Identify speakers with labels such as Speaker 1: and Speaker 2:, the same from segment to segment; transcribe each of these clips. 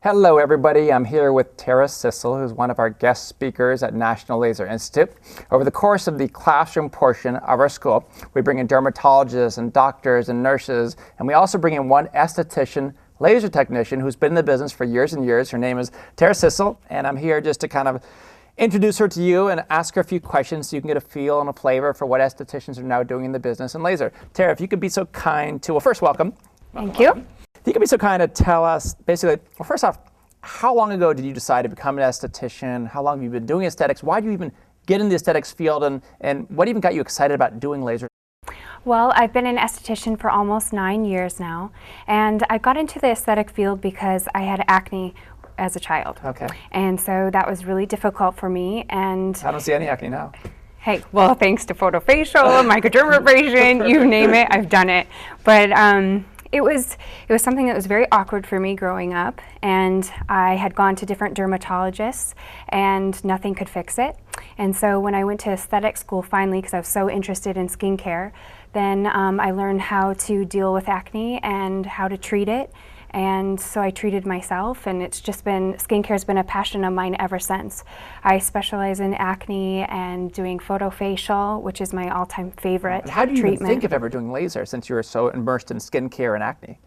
Speaker 1: Hello everybody, I'm here with Tara Sissel, who's one of our guest speakers at National Laser Institute. Over the course of the classroom portion of our school, we bring in dermatologists and doctors and nurses, and we also bring in one esthetician, laser technician, who's been in the business for years and years. Her name is Tara Sissel, and I'm here just to kind of introduce her to you and ask her a few questions so you can get a feel and a flavor for what estheticians are now doing in the business in laser. Tara, if you could be so kind to, well, first, welcome.
Speaker 2: Thank you.
Speaker 1: If you could be so kind to tell us, basically, well, first off, how long ago did you decide to become an esthetician? How long have you been doing aesthetics? Why did you even get in the aesthetics field? And what even got you excited about doing laser?
Speaker 2: Well, I've been an esthetician for almost 9 years now. And I got into the aesthetic field because I had acne as a child.
Speaker 1: Okay.
Speaker 2: And so that was really difficult for me. And
Speaker 1: I don't see any acne now.
Speaker 2: hey, well, thanks to photofacial, microdermabrasion, you name it, I've done it. But it was something that was very awkward for me growing up, and I had gone to different dermatologists and nothing could fix it. And so when I went to aesthetic school finally, because I was so interested in skincare, then I learned how to deal with acne and how to treat it. And so I treated myself, and it's just been, skincare's been a passion of mine ever since. I specialize in acne and doing photofacial, which is my all-time favorite treatment.
Speaker 1: How do you even think of ever doing laser since you're so immersed in skincare and acne?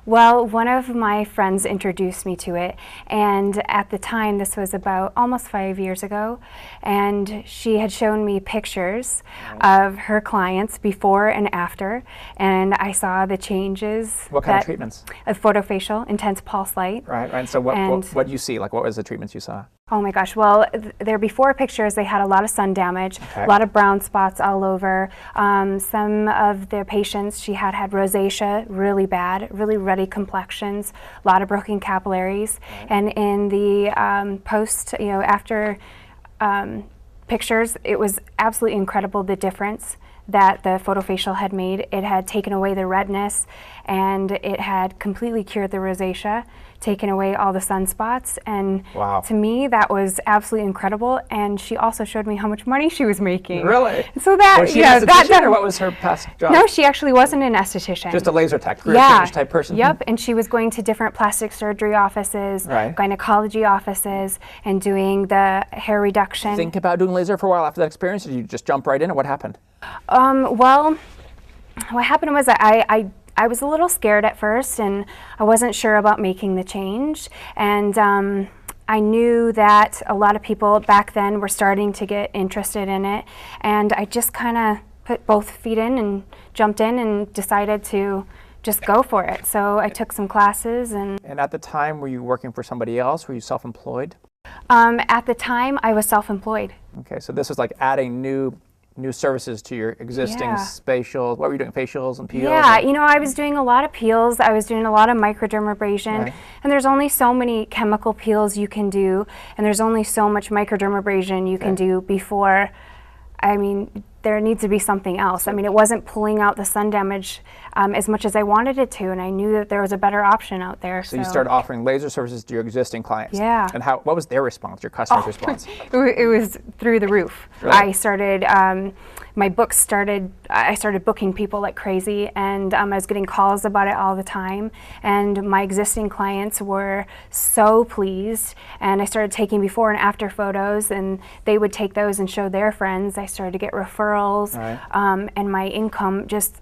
Speaker 2: Well, one of my friends introduced me to it, and at the time, this was about almost 5 years ago, and she had shown me pictures of her clients before and after, and I saw the changes.
Speaker 1: What kind of treatments?
Speaker 2: A photofacial, intense pulse light.
Speaker 1: Right. So what do you see? Like, what was the treatments you saw?
Speaker 2: Oh my gosh, well, their before pictures, they had a lot of sun damage, a lot of brown spots all over. Some of the patients, she had rosacea, really bad, really ruddy complexions, a lot of broken capillaries. And in the post, after pictures, it was absolutely incredible the difference that the photofacial had made. It had taken away the redness, and it had completely cured the rosacea, taken away all the sunspots, and to me that was absolutely incredible. And she also showed me how much money she was making.
Speaker 1: Really?
Speaker 2: So that,
Speaker 1: was she an esthetician, or what was her past job?
Speaker 2: No, she actually wasn't an esthetician.
Speaker 1: Just a laser tech, career change type person?
Speaker 2: Yep, and she was going to different plastic surgery offices, gynecology offices, and doing the hair reduction.
Speaker 1: Think about doing laser for a while after that experience, or did you just jump right in, or what happened?
Speaker 2: Well, what happened was that I was a little scared at first, and I wasn't sure about making the change. And I knew that a lot of people back then were starting to get interested in it. And I just kind of put both feet in and jumped in and decided to just go for it. So I took some classes. And
Speaker 1: at the time, were you working for somebody else? Were you self-employed?
Speaker 2: At the time, I was self-employed.
Speaker 1: Okay, so this was like adding new services to your existing facials. What were you doing, facials and peels?
Speaker 2: Yeah, I was doing a lot of peels. I was doing a lot of microdermabrasion. And there's only so many chemical peels you can do, and there's only so much microdermabrasion you can do before, there needs to be something else. It wasn't pulling out the sun damage as much as I wanted it to, and I knew that there was a better option out there.
Speaker 1: So you started offering laser services to your existing clients.
Speaker 2: Yeah.
Speaker 1: And what was their response, your customer's response?
Speaker 2: It was through the roof.
Speaker 1: Really?
Speaker 2: I started, I started booking people like crazy, and I was getting calls about it all the time. And my existing clients were so pleased, and I started taking before and after photos, and they would take those and show their friends. I started to get referrals. And my income just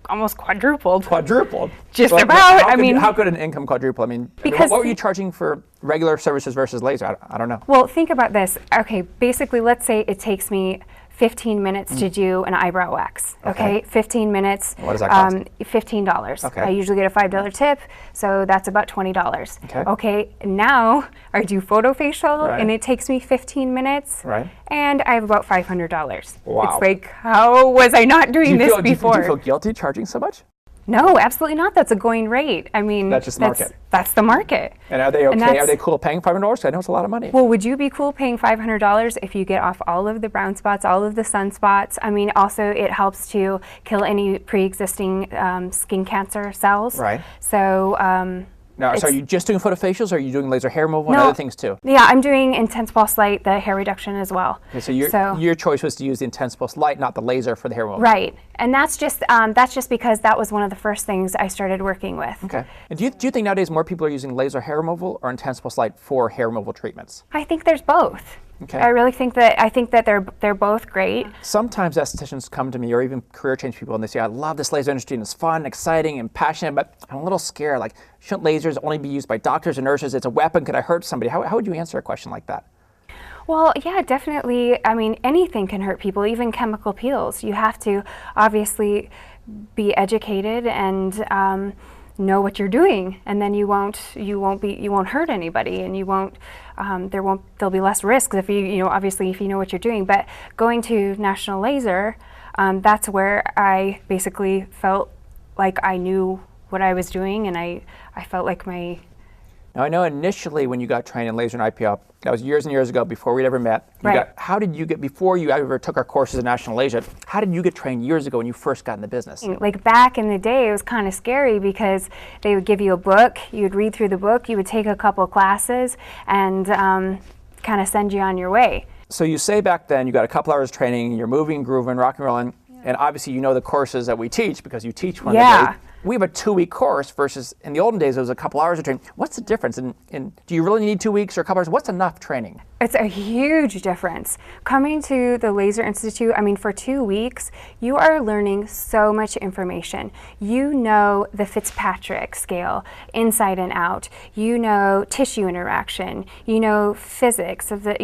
Speaker 2: almost quadrupled.
Speaker 1: Quadrupled?
Speaker 2: Just about.
Speaker 1: How could an income quadruple? Because what were you charging for regular services versus laser? I don't know.
Speaker 2: Well, think about this. Okay, basically, let's say it takes me 15 minutes to do an eyebrow wax. Okay, 15 minutes.
Speaker 1: What does that cost?
Speaker 2: $15.
Speaker 1: Okay.
Speaker 2: I usually get a $5 tip, so that's about $20.
Speaker 1: Okay.
Speaker 2: Okay, now I do photofacial, and it takes me 15 minutes, and I have about $500.
Speaker 1: Wow.
Speaker 2: It's like, how was I not doing this before?
Speaker 1: Do you feel guilty charging so much?
Speaker 2: No, absolutely not. That's a going rate.
Speaker 1: That's just the market.
Speaker 2: That's the market.
Speaker 1: And are they okay? Are they cool paying $500? I know it's a lot of money.
Speaker 2: Well, would you be cool paying $500 if you get off all of the brown spots, all of the sunspots? Also it helps to kill any pre-existing skin cancer cells.
Speaker 1: Right.
Speaker 2: So
Speaker 1: Now, so are you just doing photofacials, or are you doing laser hair removal and
Speaker 2: No.
Speaker 1: other things too?
Speaker 2: Yeah, I'm doing intense pulse light, the hair reduction as well.
Speaker 1: Okay, so your choice was to use the intense pulse light, not the laser for the hair removal.
Speaker 2: Right, and that's just because that was one of the first things I started working with.
Speaker 1: Okay. And do you think nowadays more people are using laser hair removal or intense pulse light for hair removal treatments?
Speaker 2: I think there's both.
Speaker 1: Okay.
Speaker 2: I really think that they're both great.
Speaker 1: Sometimes estheticians come to me, or even career change people, and they say, I love this laser industry and it's fun, exciting, and passionate, but I'm a little scared. Like, shouldn't lasers only be used by doctors and nurses? It's a weapon. Could I hurt somebody? How would you answer a question like that?
Speaker 2: Well, yeah, definitely. I mean, anything can hurt people, even chemical peels. You have to obviously be educated and know what you're doing, and then you won't hurt anybody, and you won't there'll be less risks if obviously if you know what you're doing. But going to National Laser, that's where I basically felt like I knew what I was doing, and I felt like my.
Speaker 1: Now, I know initially when you got trained in laser and IPL, that was years and years ago before we'd ever met.
Speaker 2: Right.
Speaker 1: How did you get, before you ever took our courses at National Laser, how did you get trained years ago when you first got in the business?
Speaker 2: Like back in the day, it was kind of scary because they would give you a book, you would read through the book, you would take a couple classes, and kind of send you on your way.
Speaker 1: So you say back then you got a couple hours training, you're moving, grooving, rock and rolling, and obviously you know the courses that we teach because you teach one a day. We have a 2-week course versus in the olden days it was a couple hours of training. What's the difference? And do you really need 2 weeks or a couple hours? What's enough training?
Speaker 2: It's a huge difference. Coming to the Laser Institute, I mean, for 2 weeks, you are learning so much information. You know the Fitzpatrick scale inside and out. You know tissue interaction. You know physics of the,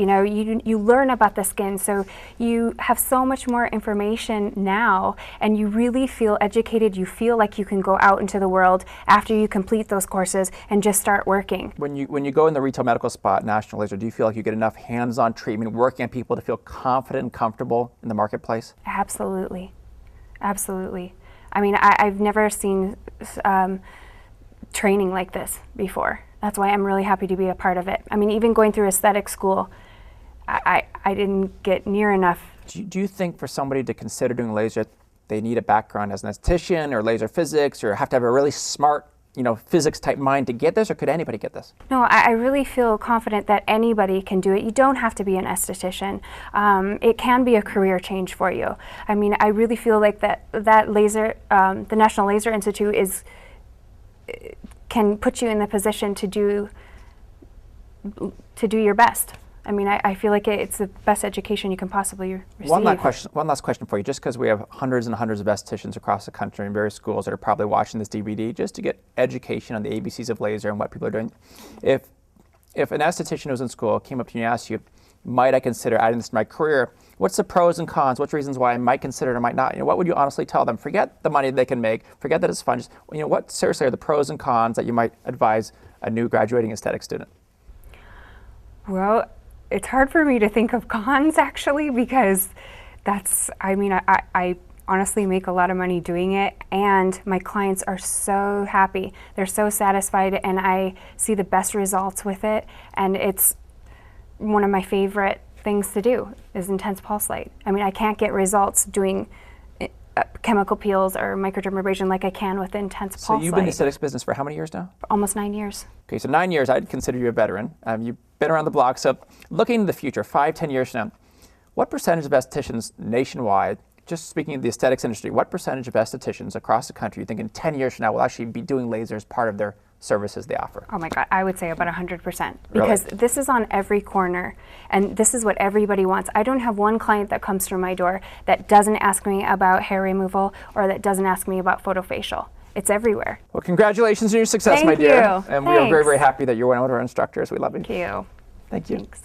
Speaker 2: you learn about the skin. So you have so much more information now, and you really feel educated. You feel like you can go out into the world after you complete those courses and just start working.
Speaker 1: When you go in the retail medical spot, National Laser, do you feel like you get enough hands-on treatment, working on people to feel confident and comfortable in the marketplace?
Speaker 2: Absolutely. Absolutely. I mean, I've never seen training like this before. That's why I'm really happy to be a part of it. I mean, even going through aesthetic school, I didn't get near enough.
Speaker 1: Do you think for somebody to consider doing laser, they need a background as an esthetician or laser physics, or have to have a really smart physics type mind to get this, or could anybody get this? No,
Speaker 2: I really feel confident that anybody can do it. You don't have to be an esthetician. It can be a career change for you. I mean, I really feel like that laser, the National Laser Institute can put you in the position to do your best. I mean, I feel like it's the best education you can possibly receive.
Speaker 1: One last question for you, just because we have hundreds and hundreds of estheticians across the country in various schools that are probably watching this DVD, just to get education on the ABCs of laser and what people are doing. If an esthetician who's in school came up to you and asked you, might I consider adding this to my career? What's the pros and cons? What's reasons why I might consider it or might not? What would you honestly tell them? Forget the money they can make. Forget that it's fun. Just, what seriously are the pros and cons that you might advise a new graduating aesthetic student?
Speaker 2: Well, it's hard for me to think of cons, actually, because I honestly make a lot of money doing it, and my clients are so happy. They're so satisfied, and I see the best results with it, and it's one of my favorite things to do is intense pulse light. I mean, I can't get results doing chemical peels or microdermabrasion like I can with intense pulse light.
Speaker 1: So you've been in the aesthetics business for how many years now?
Speaker 2: Almost 9 years.
Speaker 1: Okay, so 9 years, I'd consider you a veteran. You've been around the block. So looking in the future, 5-10 years from now, what percentage of estheticians nationwide, just speaking of the aesthetics industry, what percentage of estheticians across the country you think in 10 years from now will actually be doing laser as part of their services they offer?
Speaker 2: Oh my God, I would say about 100%. Because this is on every corner, and this is what everybody wants. I don't have one client that comes through my door that doesn't ask me about hair removal or that doesn't ask me about photofacial. It's everywhere.
Speaker 1: Well, congratulations on your success, my dear. And we are very, very happy that you're one of our instructors. We love you.
Speaker 2: Thank you.
Speaker 1: Thank you.
Speaker 2: Thanks.